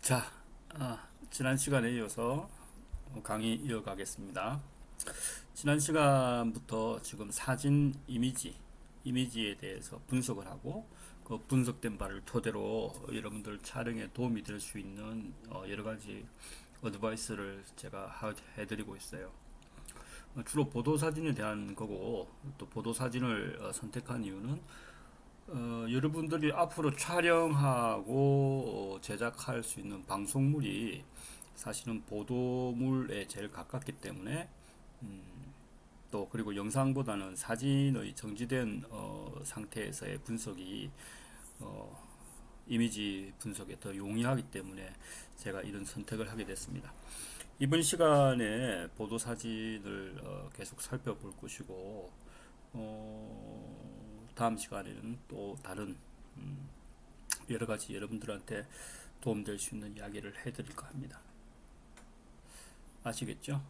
자, 지난 시간에 이어서 강의 이어가겠습니다. 지난 시간부터 지금 사진 이미지에 대해서 분석을 하고 그 분석된 바를 토대로 여러분들 촬영에 도움이 될 수 있는 여러 가지 어드바이스를 제가 해드리고 있어요. 주로 보도 사진에 대한 거고, 또 보도 사진을 선택한 이유는 여러분들이 앞으로 촬영하고 제작할 수 있는 방송물이 사실은 보도물에 제일 가깝기 때문에, 또 그리고 영상보다는 사진의 정지된 상태에서의 분석이 어, 이미지 분석에 더 용이하기 때문에 제가 이런 선택을 하게 됐습니다. 이번 시간에 보도 사진을 계속 살펴볼 것이고, 다음 시간에는 또 다른 여러 가지 여러분들한테 도움될 수 있는 이야기를 해드릴까 합니다. 아시겠죠?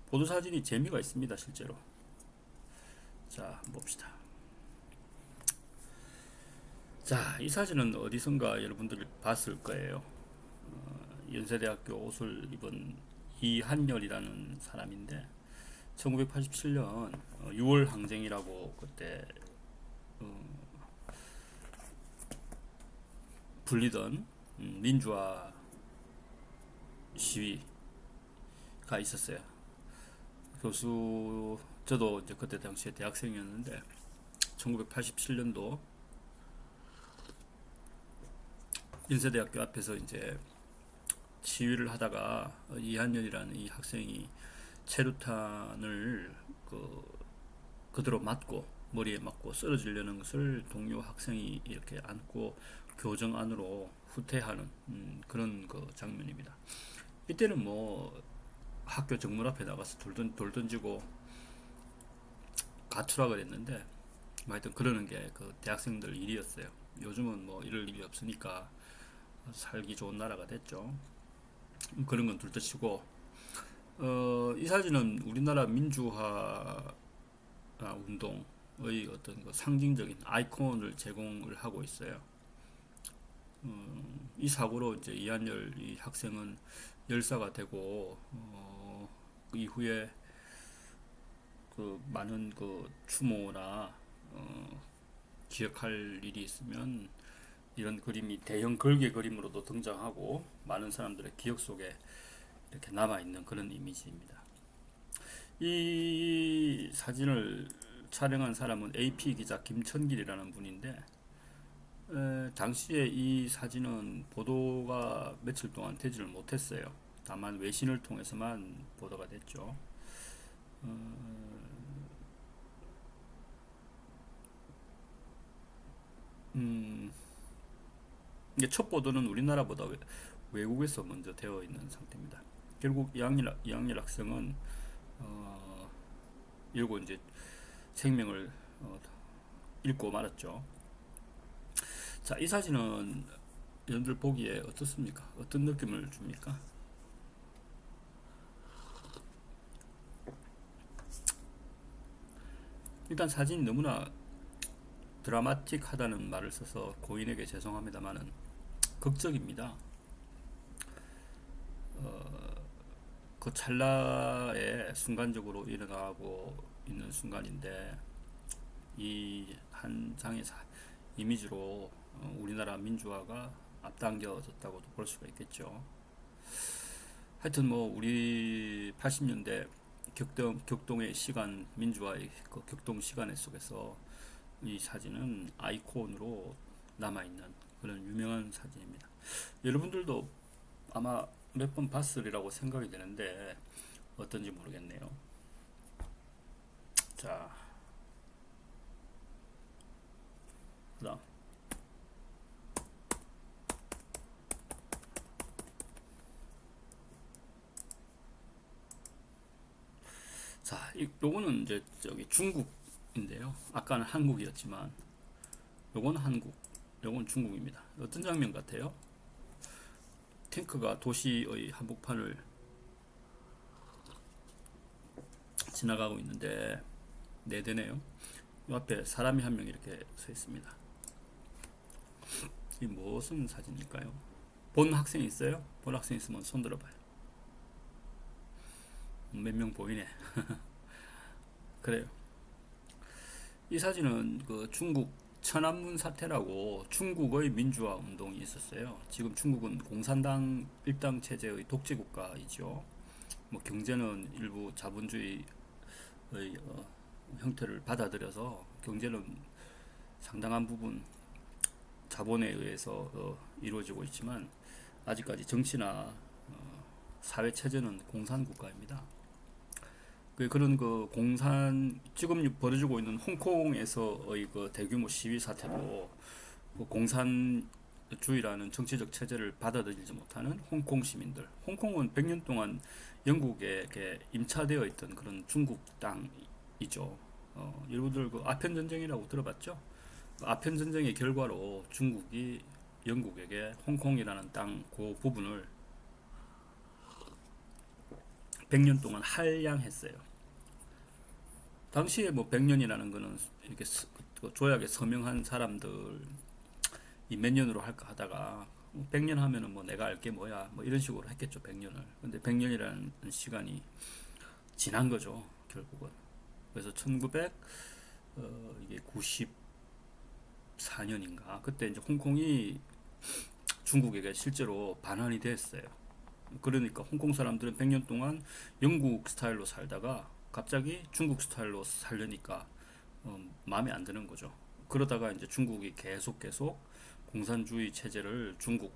보도 사진이 재미가 있습니다, 실제로. 자, 봅시다. 자, 이 사진은 어디선가 여러분들이 봤을 거예요. 연세대학교 옷을 입은 이한열이라는 사람인데, 1987년 6월 항쟁이라고 그때 불리던 민주화 시위가 있었어요. 저도 이제 그때 당시에 대학생이었는데 1987년도 연세대학교 앞에서 이제 시위를 하다가 이한열이라는 이 학생이 체류탄을 그대로 맞고 머리에 맞고 쓰러지려는 것을 동료 학생이 이렇게 안고 교정 안으로 후퇴하는 그런 그 장면입니다. 이때는 뭐 학교 정문 앞에 나가서 돌 던지고 가출하고 했는데, 하여튼 그러는 게 그 대학생들 일이었어요. 요즘은 뭐 이럴 일이 없으니까 살기 좋은 나라가 됐죠. 그런 건 둘째치고, 이 사진은 우리나라 민주화 운동의 어떤 그 상징적인 아이콘을 제공을 하고 있어요. 이 사고로 이제 이한열 이 학생은 열사가 되고, 그 이후에 그 많은 그 추모나 기억할 일이 있으면 이런 그림이 대형 걸개 그림으로도 등장하고 많은 사람들의 기억 속에 이렇게 남아 있는 그런 이미지입니다. 이 사진을 촬영한 사람은 AP 기자 김천길이라는 분인데, 당시에 이 사진은 보도가 며칠 동안 되지를 못했어요. 다만 외신을 통해서만 보도가 됐죠. 음, 이게 첫 보도는 우리나라보다 외국에서 먼저 되어 있는 상태입니다. 결국 이학년 학생은 이러고 이제 생명을 잃고 말았죠. 자, 이 사진은 여러분들 보기에 어떻습니까? 어떤 느낌을 줍니까? 일단 사진이 너무나 드라마틱하다는 말을 써서 고인에게 죄송합니다만은 극적입니다. 그 찰나에 순간적으로 일어나고 있는 순간인데, 이 한 장의 이미지로 우리나라 민주화가 앞당겨졌다고도 볼 수가 있겠죠. 하여튼 뭐 우리 80년대 격동의 시간, 민주화의 그 격동 시간 속에서 이 사진은 아이콘으로 남아있는 그런 유명한 사진입니다. 여러분들도 아마 몇 번 봤으리라고 생각이 되는데 어떤지 모르겠네요. 자, 그다음. 자, 요거는 이제 저기 중국인데요. 아까는 한국이었지만 요건 한국, 요건 중국입니다. 어떤 장면 같아요? 탱크가 도시의 한복판을 지나가고 있는데 네 대네요. 이 앞에 사람이 한 명 이렇게 서 있습니다. 이 무슨 사진일까요? 본 학생 있어요? 본 학생 있으면 손 들어봐요. 몇 명 보이네. 그래요. 이 사진은 그 중국 천안문 사태라고 중국의 민주화 운동이 있었어요. 지금 중국은 공산당 일당 체제의 독재 국가이죠. 뭐 경제는 일부 자본주의의 형태를 받아들여서 경제는 상당한 부분 자본에 의해서 이루어지고 있지만 아직까지 정치나 사회 체제는 공산 국가입니다. 그런 그 공산 지금 벌어지고 있는 홍콩에서의 그 대규모 시위 사태도 그 공산주의라는 정치적 체제를 받아들이지 못하는 홍콩 시민들. 홍콩은 100년 동안 영국에 임차되어 있던 그런 중국 땅이죠. 여러분들 그 아편 전쟁이라고 들어봤죠? 아편 전쟁의 결과로 중국이 영국에게 홍콩이라는 땅 그 부분을 100년 동안 할양했어요. 당시에 뭐 100년이라는 거는 이렇게 그 조약에 서명한 사람들 이 몇 년으로 할까 하다가 100년 하면은 뭐 내가 알게 뭐야 뭐 이런 식으로 했겠죠. 100년을. 근데 100년이라는 시간이 지난 거죠. 결국은. 그래서 1994년인가 그때 이제 홍콩이 중국에게 실제로 반환이 됐어요. 그러니까 홍콩 사람들은 100년 동안 영국 스타일로 살다가 갑자기 중국 스타일로 살려니까 마음에 안 드는 거죠. 그러다가 이제 중국이 계속 공산주의 체제를 중국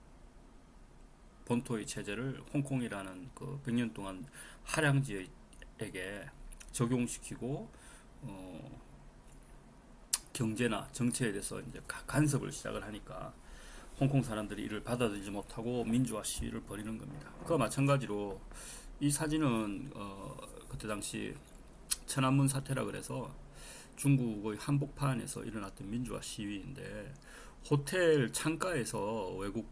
본토의 체제를 홍콩이라는 그 100년 동안 할양지에게 적용시키고 경제나 정치에 대해서 이제 간섭을 시작을 하니까 홍콩 사람들이 이를 받아들이지 못하고 민주화 시위를 벌이는 겁니다. 그와 마찬가지로 이 사진은 그때 당시 천안문 사태라 그래서 중국의 한복판에서 일어났던 민주화 시위인데 호텔 창가에서 외국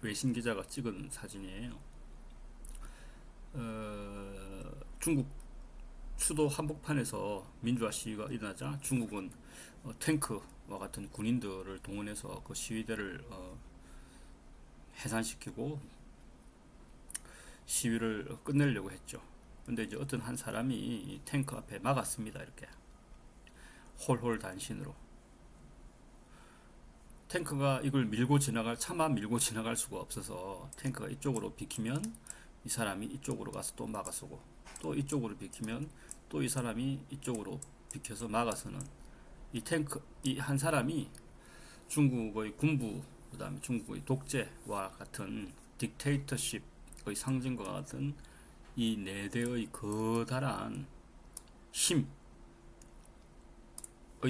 외신 기자가 찍은 사진이에요. 중국 수도 한복판에서 민주화 시위가 일어나자 중국은 탱크와 같은 군인들을 동원해서 그 시위대를 해산시키고 시위를 끝내려고 했죠. 근데 이제 어떤 한 사람이 이 탱크 앞에 막았습니다. 이렇게 홀홀단신으로 탱크가 이걸 차마 밀고 지나갈 수가 없어서 탱크가 이쪽으로 비키면 이 사람이 이쪽으로 가서 또 막아서고 또 이쪽으로 비키면 또 이 사람이 이쪽으로 비켜서 막아서는 이 한 사람이 중국의 군부 그다음에 중국의 독재와 같은 딕테이터십의 상징과 같은 이 네 대의 거달한 힘의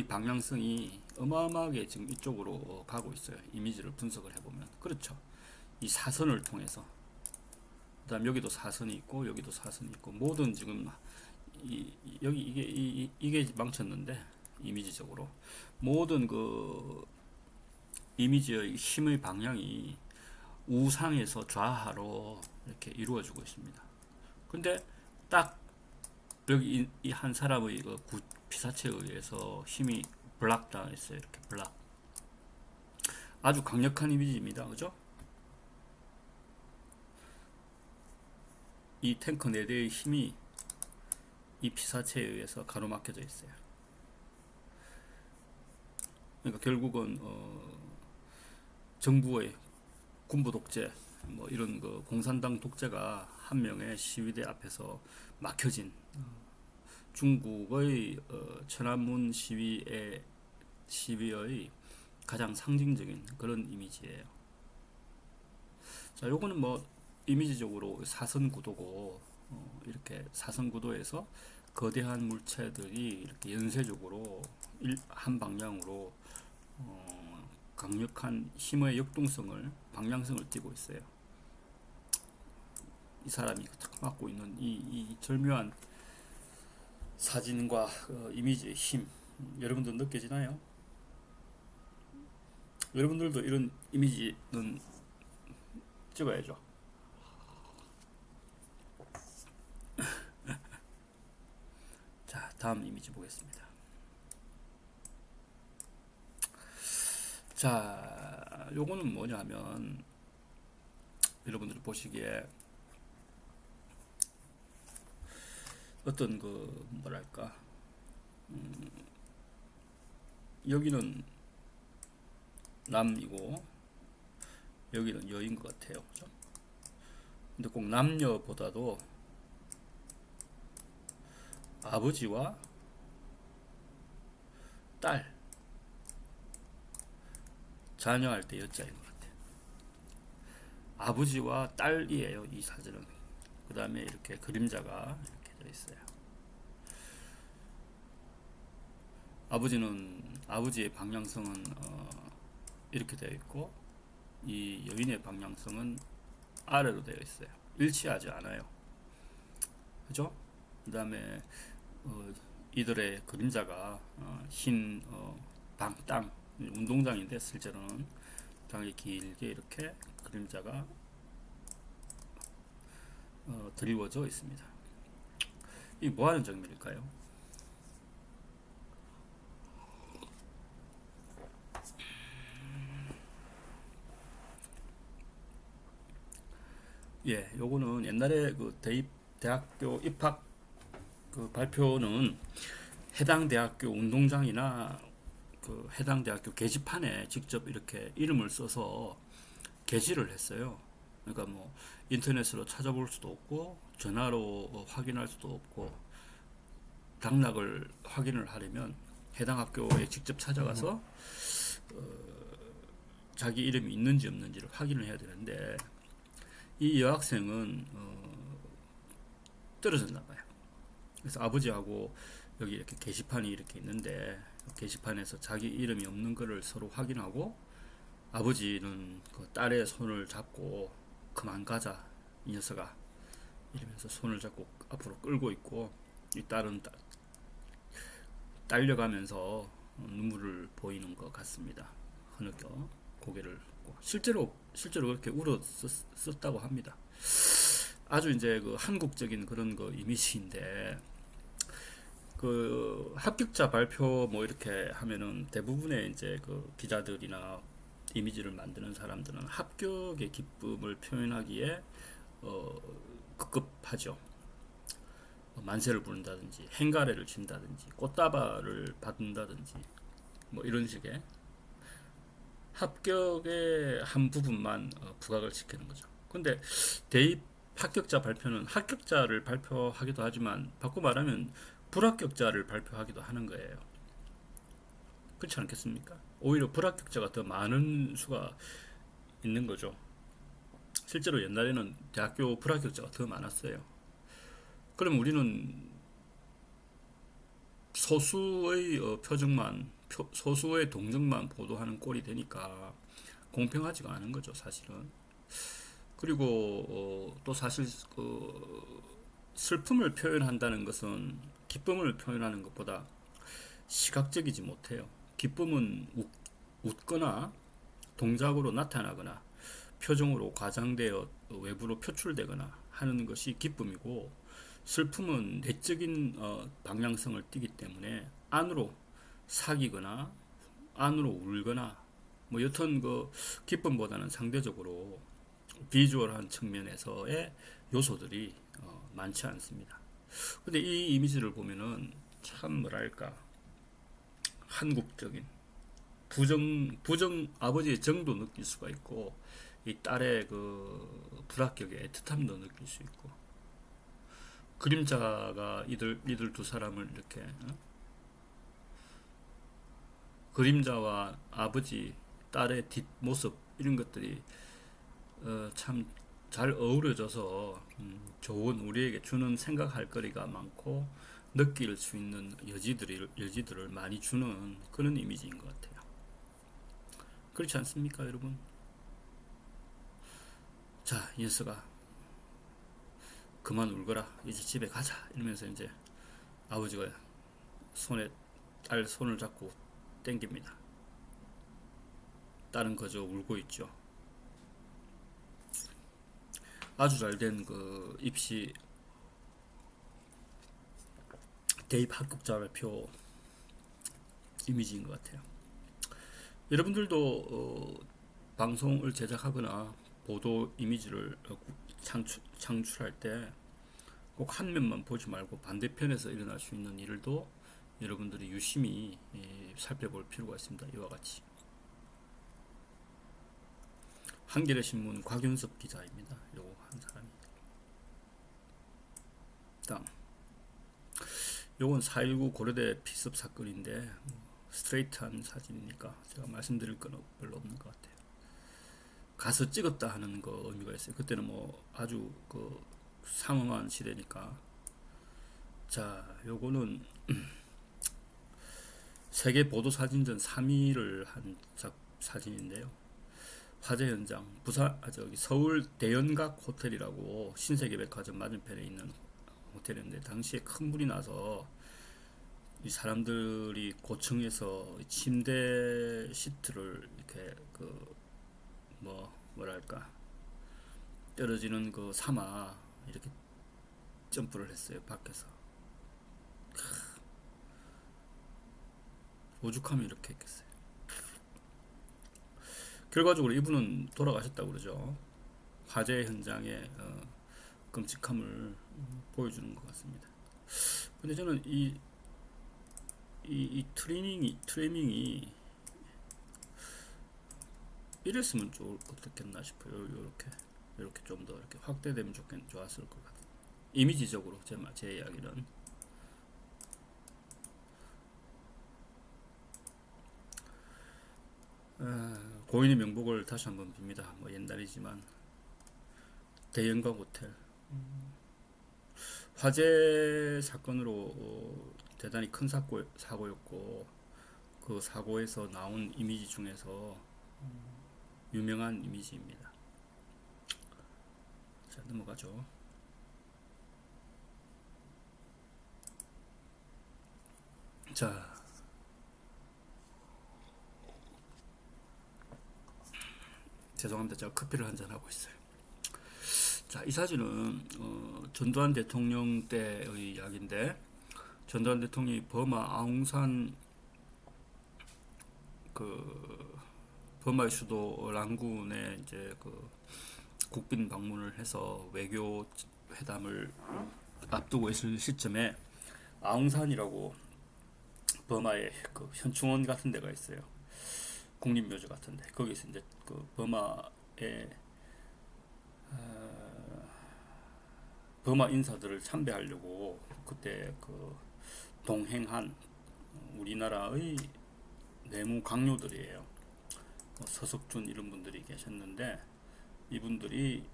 방향성이 어마어마하게 지금 이쪽으로 가고 있어요. 이미지를 분석을 해보면 그렇죠. 이 사선을 통해서 그다음 여기도 사선이 있고 여기도 사선이 있고 모든 지금 여기 이게 망쳤는데 이미지적으로 모든 그 이미지의 힘의 방향이 우상에서 좌하로 이렇게 이루어지고 있습니다. 근데 딱 여기 이 한 사람의 그 피사체에 의해서 힘이 블락 당했어요. 이렇게 블락. 아주 강력한 이미지입니다. 그죠? 이 탱크 4대의 힘이 이 피사체에 의해서 가로막혀져 있어요. 그러니까 결국은 정부의 군부 독재 뭐 이런 그 공산당 독재가 한 명의 시위대 앞에서 막혀진 중국의 천안문 시위의 가장 상징적인 그런 이미지예요. 자, 요거는 뭐 이미지적으로 사선 구도고 이렇게 사선 구도에서 거대한 물체들이 이렇게 연쇄적으로 한 방향으로 강력한 힘의 역동성을 방향성을 띠고 있어요. 이 사람이 맡고 있는 이 절묘한 사진과 이미지의 힘 여러분들 느껴지나요? 여러분들도 이런 이미지는 찍어야죠. 자, 다음 이미지 보겠습니다. 자, 요거는 뭐냐면 여러분들이 보시기에 어떤 그 뭐랄까, 여기는 남이고 여기는 여인 것 같아요. 그죠? 근데 꼭 남녀보다도 아버지와 딸, 자녀할 때 여자인 것 같아요. 아버지와 딸이에요, 이 사진은. 그 다음에 이렇게 그림자가 이렇게 돼 있어요. 아버지의 방향성은 이렇게 되어 있고, 이 여인의 방향성은 아래로 되어 있어요. 일치하지 않아요. 그죠? 그 다음에 이들의 그림자가 흰 땅, 운동장인데 실제로는 땅이 길게 이렇게 그림자가 드리워져 있습니다. 이 뭐하는 장면일까요? 예, 요거는 옛날에 그 대학교 입학 그 발표는 해당 대학교 운동장이나 그 해당 대학교 게시판에 직접 이렇게 이름을 써서 게시를 했어요. 그러니까 뭐 인터넷으로 찾아볼 수도 없고 전화로 확인할 수도 없고, 당락을 확인을 하려면 해당 학교에 직접 찾아가서 자기 이름이 있는지 없는지를 확인을 해야 되는데, 이 여학생은 떨어졌나 봐요. 그래서 아버지하고 여기 이렇게 게시판이 이렇게 있는데, 게시판에서 자기 이름이 없는 거를 서로 확인하고, 아버지는 그 딸의 손을 잡고 그만 가자 이 녀석아 이러면서 손을 잡고 앞으로 끌고 있고, 이 딸은 딸려가면서 눈물을 보이는 것 같습니다. 흐느껴 고개를 고, 실제로 그렇게 울었었다고 합니다. 아주 이제 그 한국적인 그런 그 이미지인데, 그 합격자 발표 뭐 이렇게 하면은 대부분의 이제 그 기자들이나 이미지를 만드는 사람들은 합격의 기쁨을 표현하기에 어, 급급하죠. 만세를 부른다든지 행가래를 친다든지 꽃다발을 받는다든지 뭐 이런 식의 합격의 한 부분만 부각을 시키는 거죠. 근데 대입 합격자 발표는 합격자를 발표하기도 하지만 바꿔 말하면 불합격자를 발표하기도 하는 거예요. 그렇지 않겠습니까? 오히려 불합격자가 더 많은 수가 있는 거죠. 실제로 옛날에는 대학교 불합격자가 더 많았어요. 그럼 우리는 소수의 표정만, 소수의 동정만 보도하는 꼴이 되니까 공평하지가 않은 거죠, 사실은. 그리고 또 사실 슬픔을 표현한다는 것은 기쁨을 표현하는 것보다 시각적이지 못해요. 기쁨은 웃거나 동작으로 나타나거나 표정으로 과장되어 외부로 표출되거나 하는 것이 기쁨이고, 슬픔은 내적인 방향성을 띠기 때문에 안으로 사귀거나 안으로 울거나 뭐 여튼 그 기쁨보다는 상대적으로 비주얼한 측면에서의 요소들이 많지 않습니다. 근데 이 이미지를 보면은 참 뭐랄까, 한국적인 부정 아버지의 정도 느낄 수가 있고, 이 딸의 그 불합격의 애틋함도 느낄 수 있고, 그림자가 이들 두 사람을 이렇게 그림자와 아버지 딸의 뒷모습 이런 것들이 참 잘 어우러져서 좋은, 우리에게 주는 생각할 거리가 많고 느낄 수 있는 여지들을 많이 주는 그런 이미지인 것 같아요. 그렇지 않습니까, 여러분? 자, 이 녀석아 그만 울거라, 이제 집에 가자 이러면서 이제 아버지가 손에 딸 손을 잡고 땡깁니다. 딸은 그저 울고 있죠. 아주 잘 된 그 입시 대입 합격자 발표 이미지인 것 같아요. 여러분들도 방송을 제작하거나 보도 이미지를 창출할 때 꼭 한 면만 보지 말고 반대편에서 일어날 수 있는 일도 여러분들이 유심히 살펴볼 필요가 있습니다. 이와 같이 한겨레 신문 곽윤섭 기자입니다. 요거 한 사람이. 다음 요건 4.19 고려대 피습 사건인데 스트레이트한 사진이니까 제가 말씀드릴 건 별로 없는 것 같아요. 가서 찍었다 하는 거 의미가 있어요. 그때는 뭐 아주 그 상응한 시대니까. 자, 요거는 세계 보도 사진전 3위를 한 사진인데요. 화재 현장 저기 서울 대연각 호텔이라고 신세계백화점 맞은편에 있는 호텔인데 당시에 큰 불이 나서 이 사람들이 고층에서 침대 시트를 이렇게 그 뭐랄까 떨어지는 그 삼아 이렇게 점프를 했어요. 밖에서. 오죽하면 이렇게 했겠어요. 결과적으로 이분은 돌아가셨다고 그러죠. 화재 현장의 끔찍함을 보여주는 것 같습니다. 근데 저는 이 트레이닝이 이랬으면 어떻겠나 싶어요. 이렇게 좀 더 이렇게 확대되면 좋았을 것 같아요. 이미지적으로 제 이야기는. 고인의 명복을 다시 한번 빕니다. 뭐 옛날이지만 대연각 호텔 화재 사건으로 대단히 큰 사고였고 그 사고에서 나온 이미지 중에서 유명한 이미지입니다. 자, 넘어가죠. 자, 죄송합니다. 제가 커피를 한잔 하고 있어요. 자, 이 사진은 전두환 대통령 때의 이야기인데 전두환 대통령이 버마 아웅산 버마의 수도 랑군에 이제 그 국빈 방문을 해서 외교 회담을 앞두고 있을 시점에 아웅산이라고 버마의 그 현충원 같은 데가 있어요. 국립묘지 같은데 거기서 이제 그 버마의 버마 인사들을 참배하려고 그때 그 동행한 우리나라의 내무 강요들이에요. 서석준 이런 분들이 계셨는데 이분들이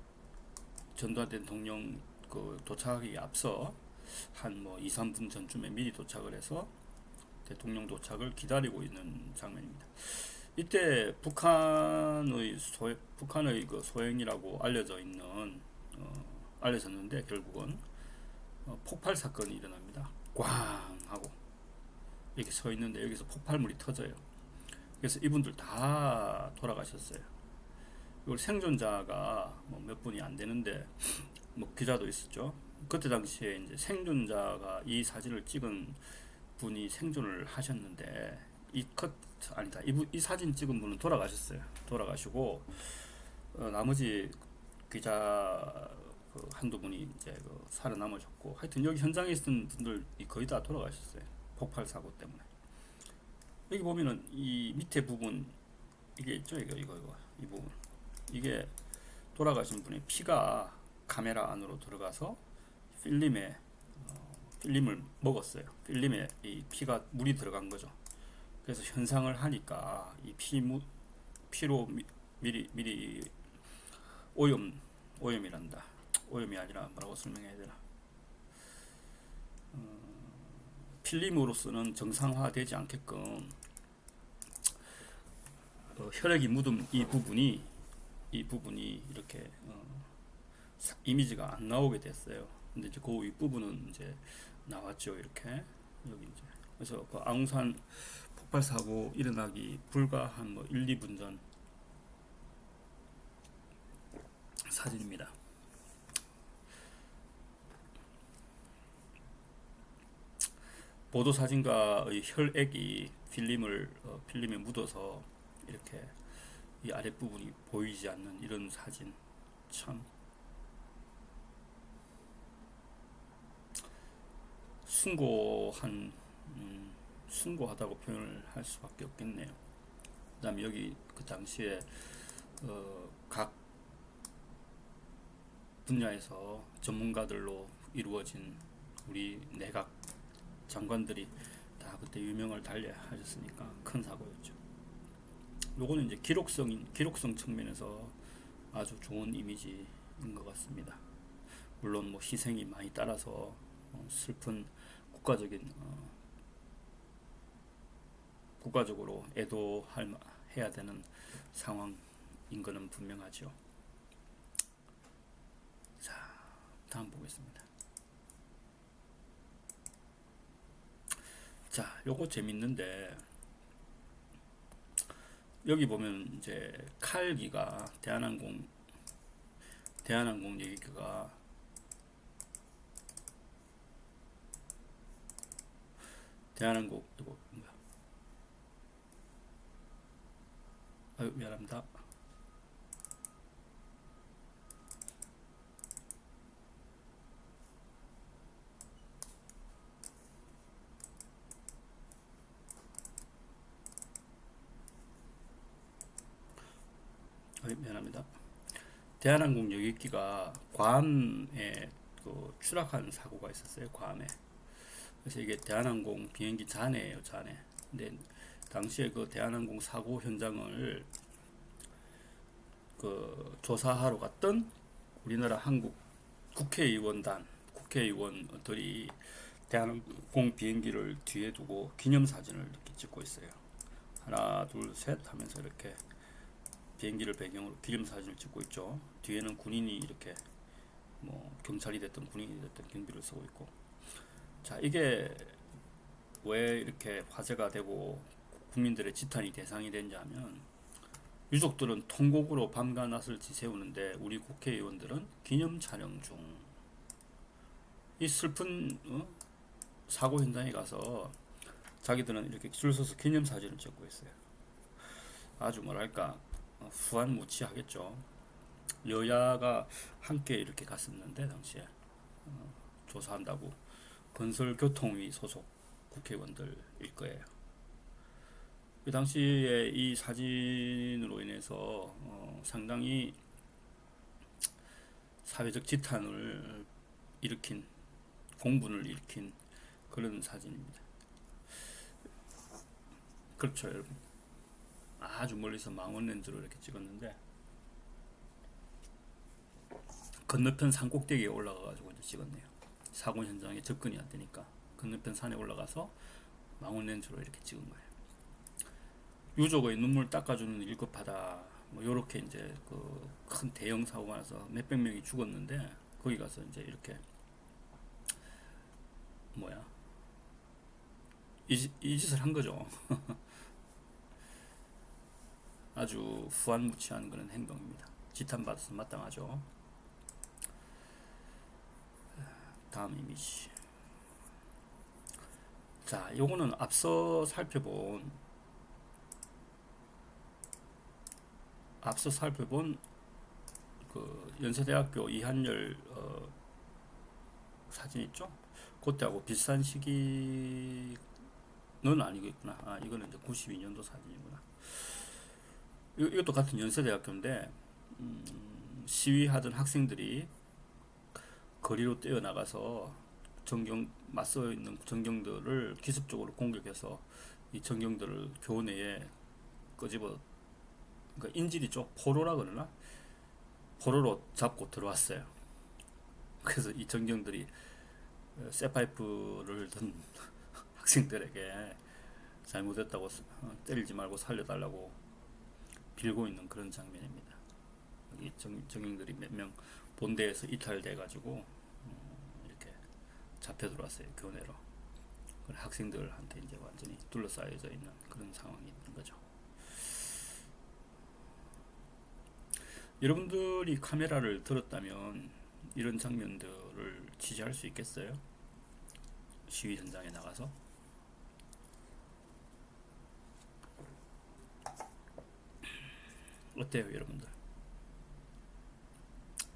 전두환 대통령 그 도착하기 앞서 한 뭐 2, 3분 전쯤에 미리 도착을 해서 대통령 도착을 기다리고 있는 장면입니다. 이때 북한의 그 소행이라고 알려졌는데 결국은 폭발 사건이 일어납니다. 꽝 하고 이렇게 서 있는데 여기서 폭발물이 터져요. 그래서 이분들 다 돌아가셨어요. 이걸 생존자가 뭐 몇 분이 안 되는데 뭐 기자도 있었죠. 그때 당시에 이제 생존자가 이 사진을 찍은 분이 생존을 하셨는데 이 사진 찍은 분은 돌아가셨어요. 돌아가시고 나머지 기자 한두 분이 이제 살아남으셨고 하여튼 여기 현장에 있던 분들이 거의 다 돌아가셨어요. 폭발 사고 때문에. 여기 보면은 이 밑에 부분 이게 있죠. 이거 이 부분 이게 돌아가신 분의 피가 카메라 안으로 들어가서 필름을 먹었어요. 필름에 이 피가 물이 들어간 거죠. 그래서 현상을 하니까 이 피로 미리 오염이란다. 오염이 아니라 뭐라고 설명해야 되나? 필름으로서는 정상화되지 않게끔 혈액이 묻은 이 부분이 이렇게 이미지가 안 나오게 됐어요. 근데 이제 그 윗부분은 이제 나왔죠. 이렇게 여기 이제 그래서 그 아웅산 폭발 사고 일어나기 불과 한 뭐 1, 2분 전 사진입니다. 보도 사진가의 혈액이 필름에 묻어서 이렇게 이 아랫부분이 보이지 않는 이런 사진, 참 숭고한, 숭고하다고 표현을 할 수밖에 없겠네요. 그 다음에 여기 그 당시에 각 분야에서 전문가들로 이루어진 우리 내각 장관들이 다 그때 유명을 달리하셨으니까 큰 사고였죠. 요거는 이제 기록성 측면에서 아주 좋은 이미지인 것 같습니다. 물론 뭐 희생이 많이 따라서 슬픈 국가적인 국가적으로 애도해야 되는 상황인 것은 분명하죠. 자, 다음 보겠습니다. 자, 요거 재밌는데 여기 보면 이제 칼기가 대한항공 얘기가 대한항공 이거 뭐야? 아유 미안합니다. 아유 미안합니다. 대한항공 여객기가 괌에 그 추락한 사고가 있었어요. 괌에. 그래서 이게 대한항공 비행기 잔해예요, 잔해. 근데 당시에 그 대한항공 사고 현장을 그 조사하러 갔던 우리나라 한국 국회의원들이 대한항공 비행기를 뒤에 두고 기념사진을 이렇게 찍고 있어요. 하나, 둘, 셋 하면서 이렇게 비행기를 배경으로 기념사진을 찍고 있죠. 뒤에는 군인이 이렇게 뭐 경찰이 됐든 군인이 됐든 경비를 쓰고 있고. 자, 이게 왜 이렇게 화제가 되고 국민들의 지탄이 대상이 됐냐면 유족들은 통곡으로 밤과 낮을 지새우는데 우리 국회의원들은 기념 촬영 중. 이 슬픈 사고 현장에 가서 자기들은 이렇게 줄 서서 기념 사진을 찍고 있어요. 아주 뭐랄까 후한무치하겠죠. 여야가 함께 이렇게 갔었는데 당시에 조사한다고 건설교통위 소속 국회의원들일 거예요. 그 당시에 이 사진으로 인해서 상당히 사회적 지탄을 일으킨 공분을 일으킨 그런 사진입니다. 그렇죠, 여러분. 아주 멀리서 망원 렌즈로 이렇게 찍었는데 건너편 산 꼭대기에 올라가가지고 이제 찍었네요. 사고 현장에 접근이 안 되니까 건너편 산에 올라가서 망원 렌즈로 이렇게 찍은 거예요. 유족의 눈물 닦아주는 일급하다. 뭐 요렇게 이제 그 큰 대형 사고가 나서 몇백 명이 죽었는데 거기 가서 이제 이렇게 뭐야 이 짓을 한 거죠. 아주 후한무치한 그런 행동입니다. 지탄받아서 마땅하죠. 다음 이미지. 자, 요거는 앞서 살펴본 그 연세대학교 이한열 사진 있죠? 그때하고 비슷한 시기는 아니겠구나. 아, 이거는 이제 92년도 사진이구나. 이것도 같은 연세대학교인데 시위하던 학생들이 거리로 뛰어나가서 맞서 있는 전경들을 기습적으로 공격해서 이 전경들을 교내에 끄집어, 그러니까 인질이죠. 포로라 그러나? 포로로 잡고 들어왔어요. 그래서 이 전경들이 쇠파이프를 든 학생들에게 잘못했다고 때리지 말고 살려달라고 빌고 있는 그런 장면입니다. 여기 정경들이 몇 명 본대에서 이탈돼가지고 이렇게 잡혀 들어왔어요, 교내로. 학생들한테 이제 완전히 둘러싸여져 있는 그런 상황이 있는 거죠. 여러분들이 카메라를 들었다면 이런 장면들을 지지할 수 있겠어요? 시위 현장에 나가서? 어때요, 여러분들?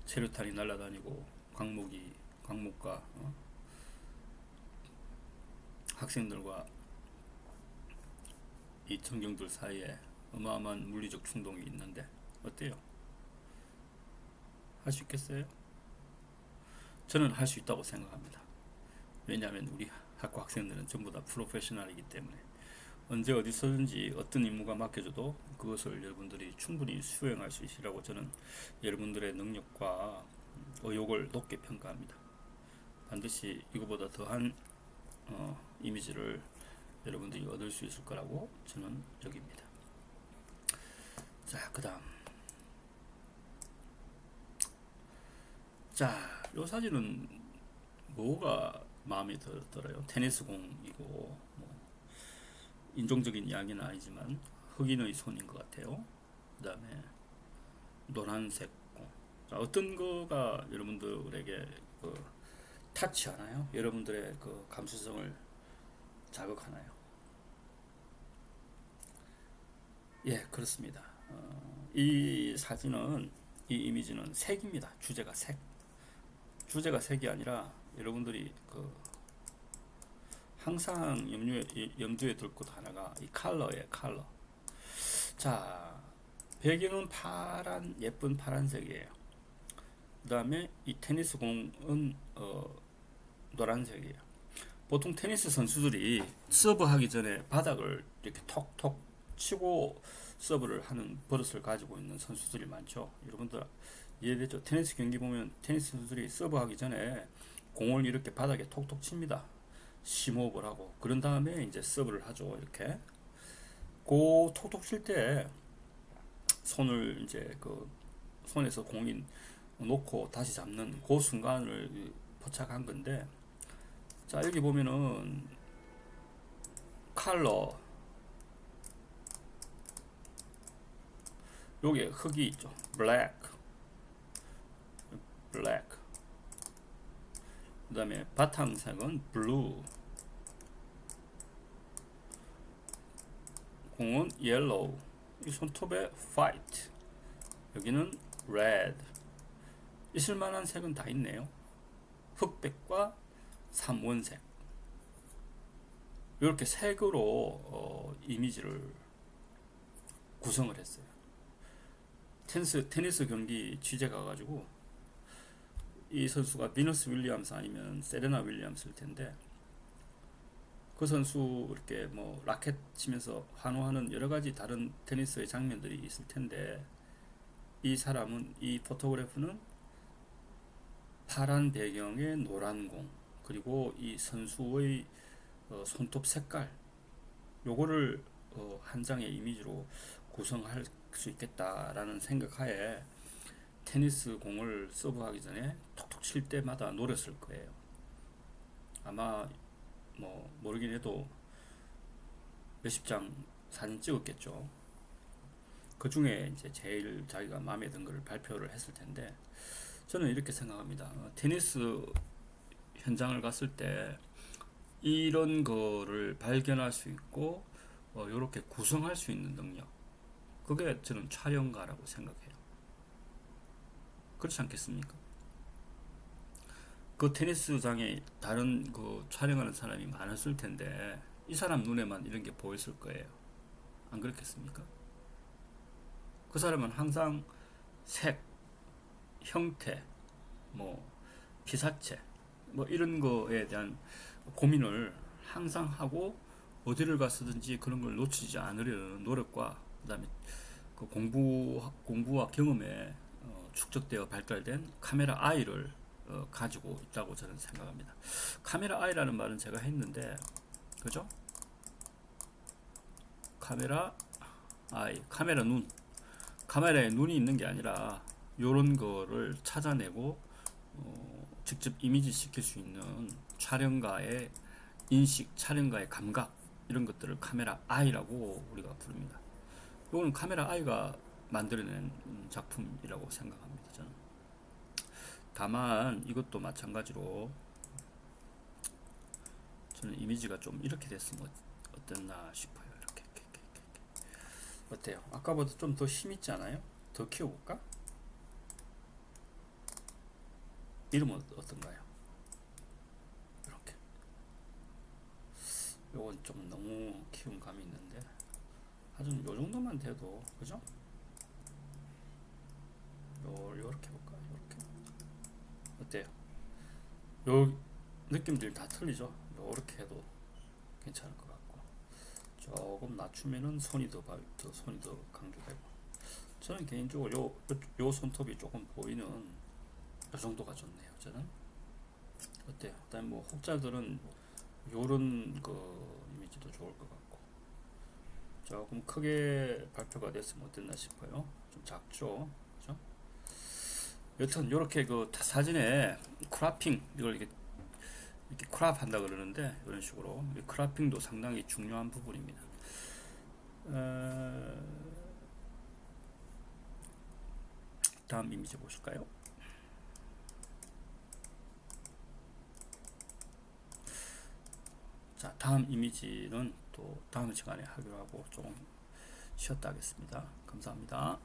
체류탄이 날아다니고 광목과 학생들과 이 전경들 사이에 어마어마한 물리적 충동이 있는데 어때요? 할 수 있겠어요? 저는 할 수 있다고 생각합니다. 왜냐하면 우리 학과 학생들은 전부 다 프로페셔널이기 때문에 언제 어디서든지 어떤 임무가 맡겨져도 그것을 여러분들이 충분히 수행할 수 있으라고 저는 여러분들의 능력과 의욕을 높게 평가합니다. 반드시 이거보다 더한 이미지를 여러분들이 얻을 수 있을 거라고 저는 여깁니다. 자, 그 다음. 자, 요 사진은 뭐가 마음에 들어요? 테니스 공이고, 뭐, 인종적인 이야기는 아니지만, 흑인의 손인 것 같아요. 그 다음에, 노란색 공. 자, 어떤 거가 여러분들에게 타치하나요? 여러분들의 그 감수성을 자극하나요? 예, 그렇습니다. 이 사진은, 이 이미지는 색입니다. 주제가 색. 주제가 색이 아니라 여러분들이 항상 염두에 둘 것 하나가 이 컬러예요, 컬러. 자, 배경은 예쁜 파란색이에요. 그 다음에 이 테니스 공은 노란색이에요. 보통 테니스 선수들이 서브하기 전에 바닥을 이렇게 톡톡 치고 서브를 하는 버릇을 가지고 있는 선수들이 많죠. 여러분들 이해되죠? 테니스 경기 보면 테니스 선수들이 서브하기 전에 공을 이렇게 바닥에 톡톡 칩니다. 심호흡을 하고 그런 다음에 이제 서브를 하죠. 이렇게 그 톡톡 칠 때 손을 이제 손에서 공이 놓고 다시 잡는 그 순간을 포착한 건데, 자 여기 보면은 컬러, 요게 흑이 있죠. 블랙, 그 다음에 바탕색은 블루, 공은 옐로우, 이 손톱에 화이트, 여기는 레드. 있을만한 색은 다 있네요. 흑백과 삼원색, 이렇게 색으로 이미지를 구성을 했어요. 테니스 경기 취재가 가지고 이 선수가 비너스 윌리엄스 아니면 세레나 윌리엄스일 텐데, 그 선수 이렇게 뭐 라켓 치면서 환호하는 여러 가지 다른 테니스의 장면들이 있을 텐데, 이 포토그래프는 파란 배경에 노란 공, 그리고 이 선수의 손톱 색깔, 요거를 한 장의 이미지로 구성할 수 있겠다라는 생각하에 테니스 공을 서브하기 전에 톡톡 칠 때마다 노렸을 거예요. 아마 뭐 모르긴 해도 몇십 장 사진 찍었겠죠. 그 중에 이제 제일 자기가 마음에 든 거를 발표를 했을 텐데, 저는 이렇게 생각합니다. 테니스 현장을 갔을 때 이런 거를 발견할 수 있고 이렇게 구성할 수 있는 능력, 그게 저는 촬영가라고 생각해요. 그렇지 않겠습니까? 그 테니스장에 다른 촬영하는 사람이 많았을 텐데 이 사람 눈에만 이런 게 보였을 거예요. 안 그렇겠습니까? 그 사람은 항상 색, 형태, 뭐 피사체, 뭐 이런 거에 대한 고민을 항상 하고 어디를 갔든지 그런 걸 놓치지 않으려는 노력과 그다음에 그 공부와 경험에 축적되어 발달된 카메라 아이를 가지고 있다고 저는 생각합니다. 카메라 아이라는 말은 제가 했는데, 그죠? 카메라 아이, 카메라에 눈이 있는 게 아니라 요런 거를 찾아내고 직접 이미지 시킬 수 있는 촬영가의 인식, 촬영가의 감각, 이런 것들을 카메라 아이라고 우리가 부릅니다. 이거는 카메라 아이가 만들어낸 작품이라고 생각합니다. 저는. 다만 이것도 마찬가지로 저는 이미지가 좀 이렇게 됐으면 어땠나 싶어요. 이렇게. 어때요? 아까보다 좀 더 힘있지 않아요? 더 키워볼까? 이름은 어떤가요? 이렇게. 요건 좀 너무 키운 감이 있는데 아주 요 정도만 돼도 그죠? 요렇게 볼까? 요렇게 어때요? 요 느낌들이 다 틀리죠? 요렇게 해도 괜찮을 것 같고 조금 낮추면은 손이 더 강조되고 저는 개인적으로 요 손톱이 조금 보이는 요 정도가 좋네요. 저는 어때요? 일단 뭐 혹자들은 요런 그 이미지도 좋을 것 같고 조금 크게 발표가 됐으면 어땠나 싶어요. 좀 작죠, 그죠? 여튼 요렇게 그 사진에 크라핑 이걸 이렇게 크랍 한다 그러는데 이런 식으로 크라핑도 상당히 중요한 부분입니다. 다음 이미지 보실까요? 자, 다음 이미지는 또 다음 시간에 하기로 하고 조금 쉬었다 하겠습니다. 감사합니다.